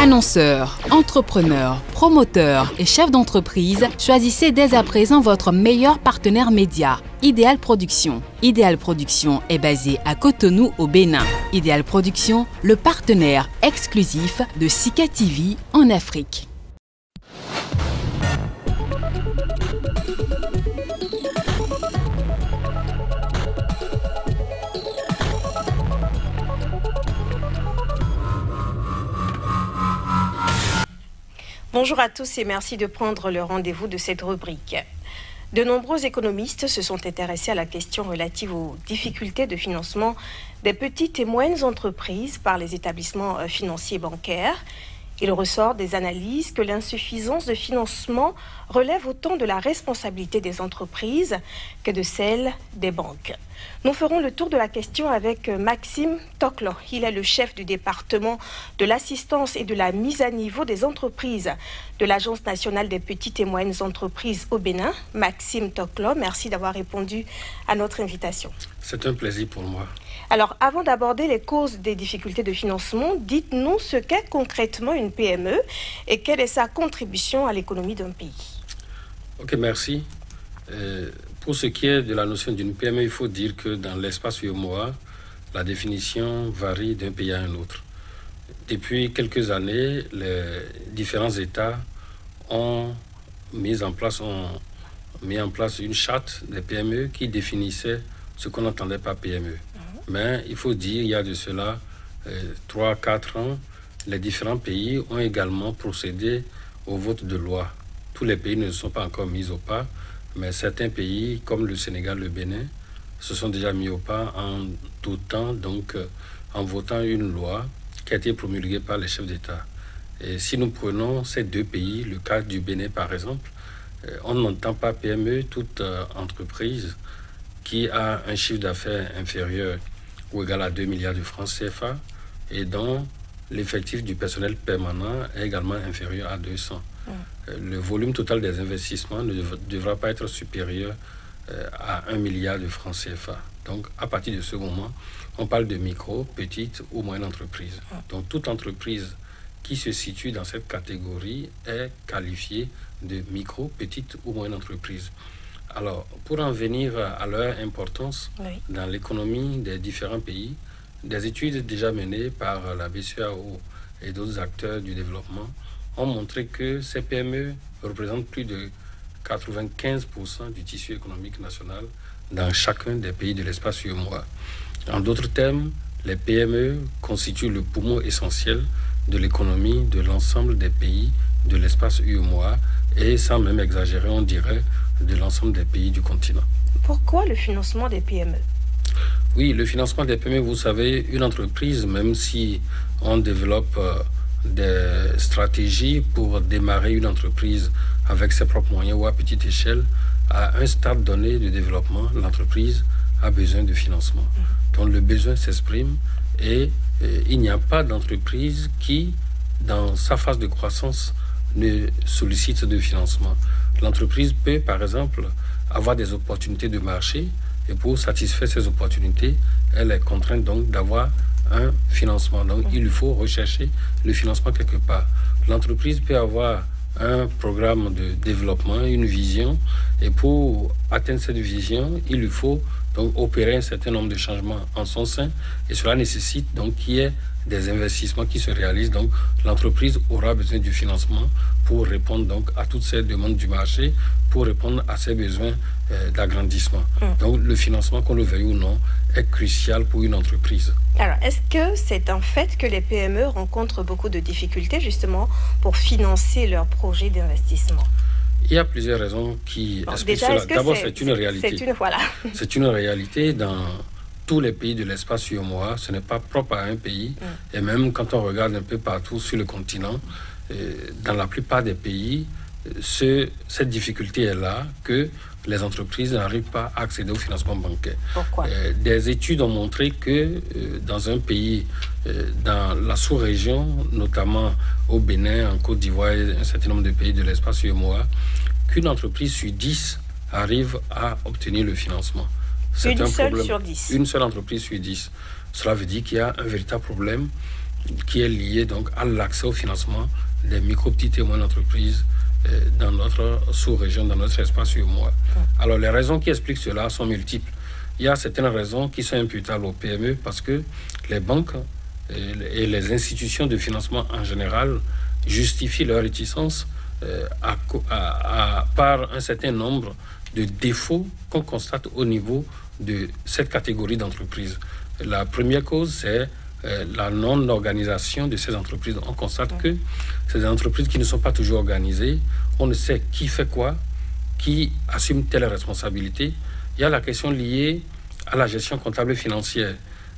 Annonceurs, entrepreneurs, promoteurs et chefs d'entreprise, choisissez dès à présent votre meilleur partenaire média, Idéal Production. Idéal Production est basé à Cotonou au Bénin. Idéal Production, le partenaire exclusif de Sika TV en Afrique. Bonjour à tous et merci de prendre le rendez-vous de cette rubrique. De nombreux économistes se sont intéressés à la question relative aux difficultés de financement des petites et moyennes entreprises par les établissements financiers bancaires. Il ressort des analyses que l'insuffisance de financement relève autant de la responsabilité des entreprises que de celle des banques. Nous ferons le tour de la question avec Maxime Toklo. Il est le chef du département de l'assistance et de la mise à niveau des entreprises de l'Agence nationale des petites et moyennes entreprises au Bénin. Maxime Toklo, merci d'avoir répondu à notre invitation. C'est un plaisir pour moi. Alors, avant d'aborder les causes des difficultés de financement, dites-nous ce qu'est concrètement une PME et quelle est sa contribution à l'économie d'un pays. Ok, merci. Pour ce qui est de la notion d'une PME, il faut dire que dans l'espace UEMOA, la définition varie d'un pays à un autre. Depuis quelques années, les différents États ont mis en place une charte des PME qui définissait ce qu'on entendait par PME. Mais il faut dire, il y a de cela 3-4 ans, les différents pays ont également procédé au vote de loi. Tous les pays ne se sont pas encore mis au pas, mais certains pays, comme le Sénégal, le Bénin, se sont déjà mis au pas en votant une loi qui a été promulguée par les chefs d'État. Et si nous prenons ces deux pays, le cas du Bénin par exemple, on n'entend pas PME toute entreprise qui a un chiffre d'affaires inférieur ou égal à 2 milliards de francs CFA et dont l'effectif du personnel permanent est également inférieur à 200. Le volume total des investissements ne devra pas être supérieur à 1 milliard de francs CFA. Donc, à partir de ce moment, on parle de micro, petite ou moyenne entreprise. Donc, toute entreprise qui se situe dans cette catégorie est qualifiée de micro, petite ou moyenne entreprise. Alors, pour en venir à leur importance dans l'économie des différents pays, des études déjà menées par la BCEAO et d'autres acteurs du développement ont montré que ces PME représentent plus de 95% du tissu économique national dans chacun des pays de l'espace UEMOA. En d'autres termes, les PME constituent le poumon essentiel de l'économie de l'ensemble des pays de l'espace UEMOA et, sans même exagérer, on dirait de l'ensemble des pays du continent. Pourquoi le financement des PME? Oui, le financement des PME, vous savez, une entreprise, même si on développe des stratégies pour démarrer une entreprise avec ses propres moyens ou à petite échelle, à un stade donné de développement, l'entreprise a besoin de financement. Donc le besoin s'exprime et il n'y a pas d'entreprise qui, dans sa phase de croissance, ne sollicite de financement. L'entreprise peut, par exemple, avoir des opportunités de marché et pour satisfaire ces opportunités, elle est contrainte donc d'avoir un financement. Donc, il faut rechercher le financement quelque part. L'entreprise peut avoir un programme de développement, une vision, et pour atteindre cette vision, il lui faut donc opérer un certain nombre de changements en son sein, et cela nécessite donc qu'il y ait des investissements qui se réalisent. Donc, l'entreprise aura besoin du financement pour répondre donc à toutes ces demandes du marché, pour répondre à ses besoins d'agrandissement. Donc, le financement, qu'on le veuille ou non, est crucial pour une entreprise. Alors, est-ce que c'est un fait que les PME rencontrent beaucoup de difficultés justement pour financer leurs projets d'investissement? Il y a plusieurs raisons qui expliquent cela. D'abord, c'est une réalité. C'est une réalité dans tous les pays de l'espace UEMOA. Ce n'est pas propre à un pays. Et même quand on regarde un peu partout sur le continent, dans la plupart des pays, cette difficulté est là que les entreprises n'arrivent pas à accéder au financement bancaire. Pourquoi? Des études ont montré que dans un pays, dans la sous-région, notamment au Bénin, en Côte d'Ivoire et un certain nombre de pays de l'espace UEMOA, qu'une entreprise sur 10 arrive à obtenir le financement. C'est une seule sur 10. Une seule entreprise sur 10. Cela veut dire qu'il y a un véritable problème qui est lié donc à l'accès au financement des micro, petites et moyennes entreprises dans notre sous-région, dans notre espace UEMOA. Alors, les raisons qui expliquent cela sont multiples. Il y a certaines raisons qui sont imputables aux PME parce que les banques et les institutions de financement en général justifient leur réticence par un certain nombre de défauts qu'on constate au niveau de cette catégorie d'entreprises. La première cause, c'est la non-organisation de ces entreprises. On constate que ces entreprises qui ne sont pas toujours organisées, on ne sait qui fait quoi, qui assume telle responsabilité. Il y a la question liée à la gestion comptable et financière.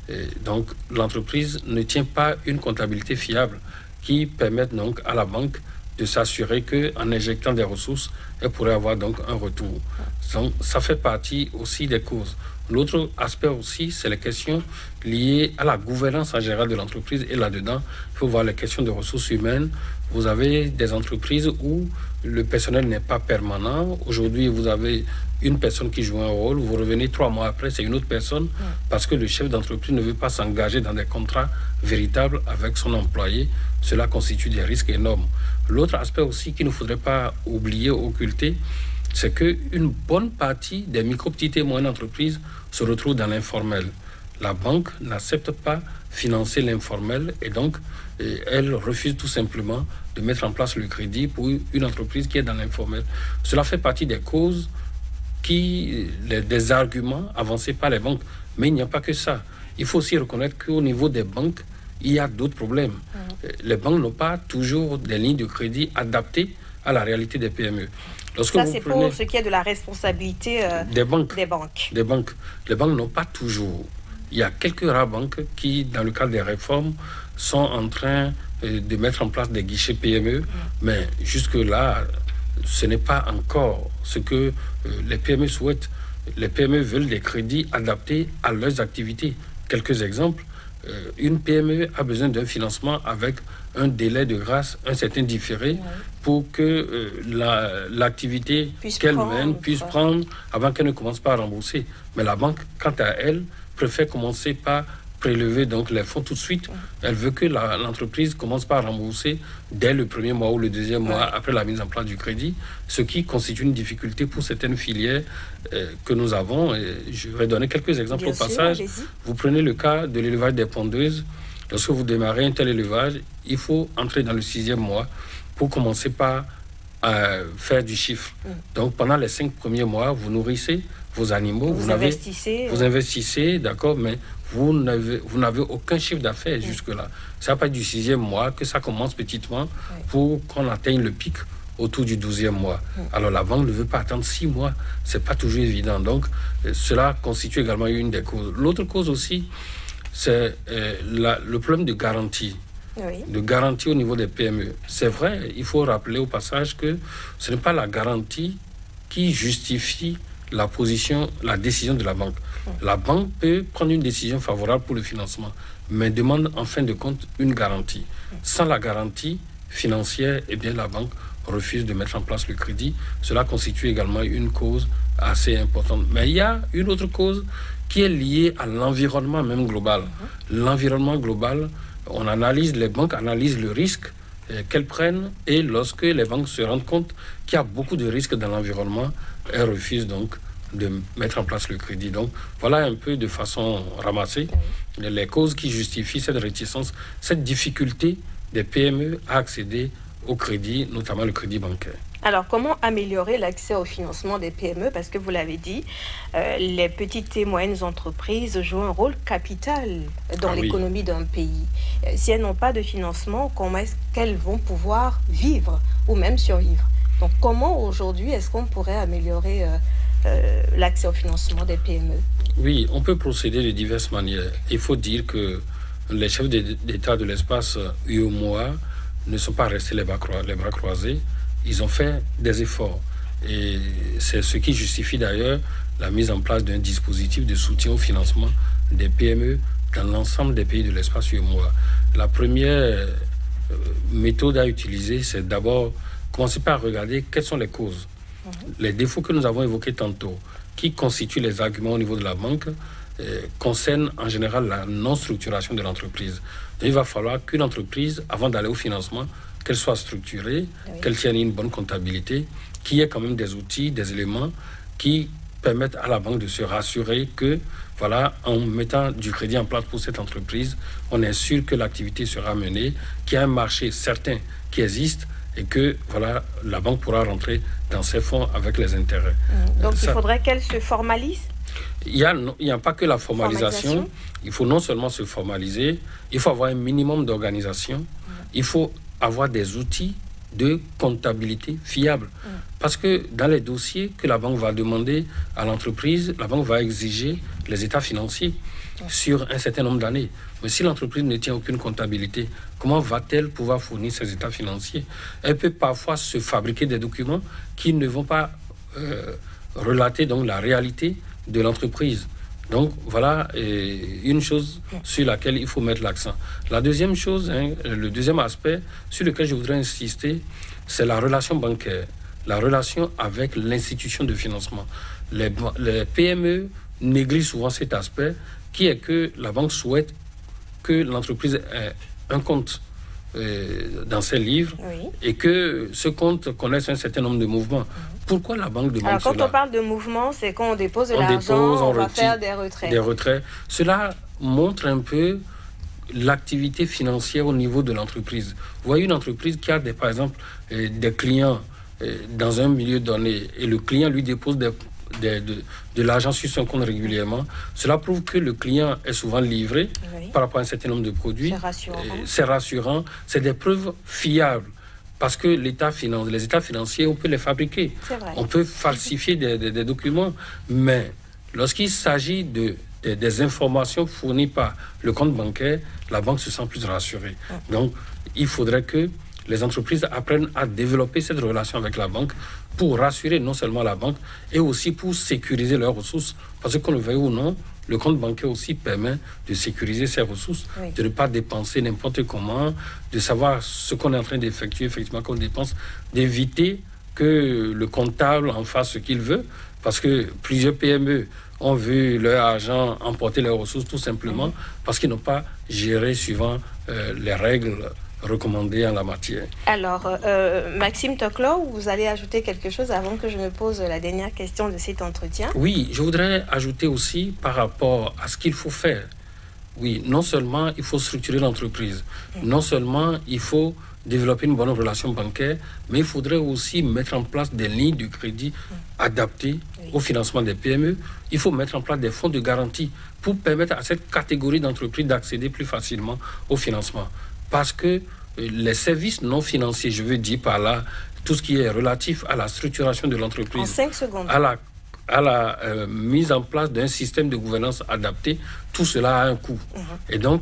Et donc, l'entreprise ne tient pas une comptabilité fiable qui permette donc à la banque de s'assurer qu'en injectant des ressources, elle pourrait avoir donc un retour. Donc, ça fait partie aussi des causes. L'autre aspect aussi, c'est les questions liées à la gouvernance en général de l'entreprise. Et là-dedans, il faut voir les questions de ressources humaines. Vous avez des entreprises où le personnel n'est pas permanent. Aujourd'hui, vous avez une personne qui joue un rôle. Vous revenez 3 mois après, c'est une autre personne parce que le chef d'entreprise ne veut pas s'engager dans des contrats véritables avec son employé. Cela constitue des risques énormes. L'autre aspect aussi qu'il ne faudrait pas oublier, occulter, c'est qu'une bonne partie des micro, petites et moyennes entreprises se retrouvent dans l'informel. La banque n'accepte pas financer l'informel et donc elle refuse tout simplement de mettre en place le crédit pour une entreprise qui est dans l'informel. Cela fait partie des causes, des arguments avancés par les banques. Mais il n'y a pas que ça. Il faut aussi reconnaître qu'au niveau des banques, il y a d'autres problèmes. Les banques n'ont pas toujours des lignes de crédit adaptées à la réalité des PME. Ça, c'est pour ce qui est de la responsabilité des banques. Les banques n'ont pas toujours. Il y a quelques rares banques qui, dans le cadre des réformes, sont en train de mettre en place des guichets PME, mais jusque-là, ce n'est pas encore ce que les PME souhaitent. Les PME veulent des crédits adaptés à leurs activités. Quelques exemples. Une PME a besoin d'un financement avec un délai de grâce, un certain différé, pour que l'activité qu'elle mène puisse prendre avant qu'elle ne commence pas à rembourser. Mais la banque, quant à elle, préfère commencer par prélever donc les fonds tout de suite. Elle veut que l'entreprise commence par rembourser dès le premier mois ou le deuxième mois après la mise en place du crédit, ce qui constitue une difficulté pour certaines filières que nous avons. Et je vais donner quelques exemples au passage. Vous prenez le cas de l'élevage des pondeuses. Lorsque vous démarrez un tel élevage, il faut entrer dans le 6e mois pour commencer par faire du chiffre. Donc pendant les 5 premiers mois, vous nourrissez vos animaux, vous investissez, d'accord, mais vous n'avez aucun chiffre d'affaires jusque-là. C'est à partir du 6e mois que ça commence petitement pour qu'on atteigne le pic autour du 12e mois. Alors la banque ne veut pas attendre 6 mois, c'est pas toujours évident. Donc cela constitue également une des causes. L'autre cause aussi, c'est le problème de garantie. De garantie au niveau des PME. C'est vrai, il faut rappeler au passage que ce n'est pas la garantie qui justifie la décision de la banque. La banque peut prendre une décision favorable pour le financement, mais demande en fin de compte une garantie. Sans la garantie financière, eh bien la banque refuse de mettre en place le crédit. Cela constitue également une cause assez importante. Mais il y a une autre cause qui est liée à l'environnement même global. L'environnement global, les banques analysent le risque qu'elles prennent et lorsque les banques se rendent compte qu'il y a beaucoup de risques dans l'environnement, elles refusent donc de mettre en place le crédit. Donc voilà un peu de façon ramassée les causes qui justifient cette réticence, cette difficulté des PME à accéder au crédit, notamment le crédit bancaire. Alors, comment améliorer l'accès au financement des PME? Parce que vous l'avez dit, les petites et moyennes entreprises jouent un rôle capital dans l'économie d'un pays. Si elles n'ont pas de financement, comment est-ce qu'elles vont pouvoir vivre ou même survivre? Donc, comment aujourd'hui est-ce qu'on pourrait améliorer l'accès au financement des PME? Oui, on peut procéder de diverses manières. Il faut dire que les chefs d'État de l'espace UEMOA ne sont pas restés les bras croisés. Ils ont fait des efforts. Et c'est ce qui justifie d'ailleurs la mise en place d'un dispositif de soutien au financement des PME dans l'ensemble des pays de l'espace UEMOA. La première méthode à utiliser, c'est d'abord commencer par regarder quelles sont les causes. Les défauts que nous avons évoqués tantôt, qui constituent les arguments au niveau de la banque, concerne en général la non-structuration de l'entreprise. Donc, il va falloir qu'une entreprise, avant d'aller au financement, qu'elle soit structurée, qu'elle tienne une bonne comptabilité, qu'il y ait quand même des outils, des éléments qui permettent à la banque de se rassurer que, voilà, en mettant du crédit en place pour cette entreprise, on est sûr que l'activité sera menée, qu'il y a un marché certain qui existe et que, voilà, la banque pourra rentrer dans ses fonds avec les intérêts. Donc, il faudrait qu'elle se formalise? Il n'y a pas que la formalisation. Il faut non seulement se formaliser, il faut avoir un minimum d'organisation, il faut avoir des outils de comptabilité fiables. Parce que dans les dossiers que la banque va demander à l'entreprise, la banque va exiger les états financiers sur un certain nombre d'années. Mais si l'entreprise ne tient aucune comptabilité, comment va-t-elle pouvoir fournir ces états financiers? Elle peut parfois se fabriquer des documents qui ne vont pas relater donc la réalité de l'entreprise. Donc, voilà une chose sur laquelle il faut mettre l'accent. La deuxième chose, le deuxième aspect sur lequel je voudrais insister, c'est la relation bancaire, la relation avec l'institution de financement. Les PME négligent souvent cet aspect qui est que la banque souhaite que l'entreprise ait un compte dans ses livres et que ce compte connaisse un certain nombre de mouvements. Pourquoi la banque demande cela? Quand on parle de mouvement, c'est quand on dépose de l'argent, on va faire des retraits. Des retraits. Cela montre un peu l'activité financière au niveau de l'entreprise. Vous voyez une entreprise qui a, par exemple, des clients dans un milieu donné et le client lui dépose de l'argent sur son compte régulièrement, cela prouve que le client est souvent livré par rapport à un certain nombre de produits. C'est rassurant. C'est rassurant. C'est des preuves fiables. Parce que les états financiers, on peut les fabriquer. On peut falsifier des documents. Mais lorsqu'il s'agit des informations fournies par le compte bancaire, la banque se sent plus rassurée. Donc, il faudrait que les entreprises apprennent à développer cette relation avec la banque pour rassurer non seulement la banque, et aussi pour sécuriser leurs ressources. Parce que qu'on le veuille ou non, le compte bancaire aussi permet de sécuriser ses ressources, de ne pas dépenser n'importe comment, de savoir ce qu'on est en train d'effectuer, effectivement, qu'on dépense, d'éviter que le comptable en fasse ce qu'il veut, parce que plusieurs PME ont vu leur argent emporter leurs ressources tout simplement parce qu'ils n'ont pas géré suivant les règles recommandées en la matière. Alors, Maxime Toclo, vous allez ajouter quelque chose avant que je me pose la dernière question de cet entretien? Oui, je voudrais ajouter aussi par rapport à ce qu'il faut faire. Oui, non seulement il faut structurer l'entreprise, non seulement il faut développer une bonne relation bancaire, mais il faudrait aussi mettre en place des lignes de crédit adaptées au financement des PME. Il faut mettre en place des fonds de garantie pour permettre à cette catégorie d'entreprises d'accéder plus facilement au financement. Parce que les services non financiers, je veux dire par là, tout ce qui est relatif à la structuration de l'entreprise, en 5 secondes, à la mise en place d'un système de gouvernance adapté, tout cela a un coût. Et donc,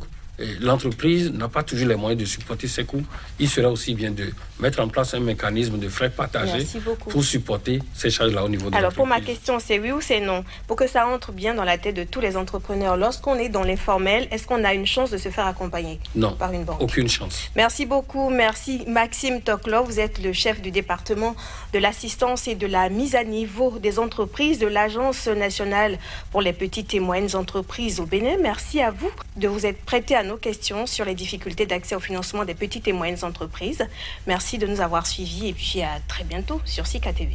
l'entreprise n'a pas toujours les moyens de supporter ces coûts. Il serait aussi bien de mettre en place un mécanisme de frais partagés pour supporter ces charges-là au niveau de l'entreprise. Alors, pour ma question, c'est oui ou c'est non? Pour que ça entre bien dans la tête de tous les entrepreneurs, lorsqu'on est dans l'informel, est-ce qu'on a une chance de se faire accompagner par une banque? Non, aucune chance. Merci beaucoup. Merci Maxime Toclo. Vous êtes le chef du département de l'assistance et de la mise à niveau des entreprises de l'Agence nationale pour les petites et moyennes entreprises au Bénin. Merci à vous de vous être prêté à nos questions sur les difficultés d'accès au financement des petites et moyennes entreprises. Merci de nous avoir suivis et puis à très bientôt sur SICA TV.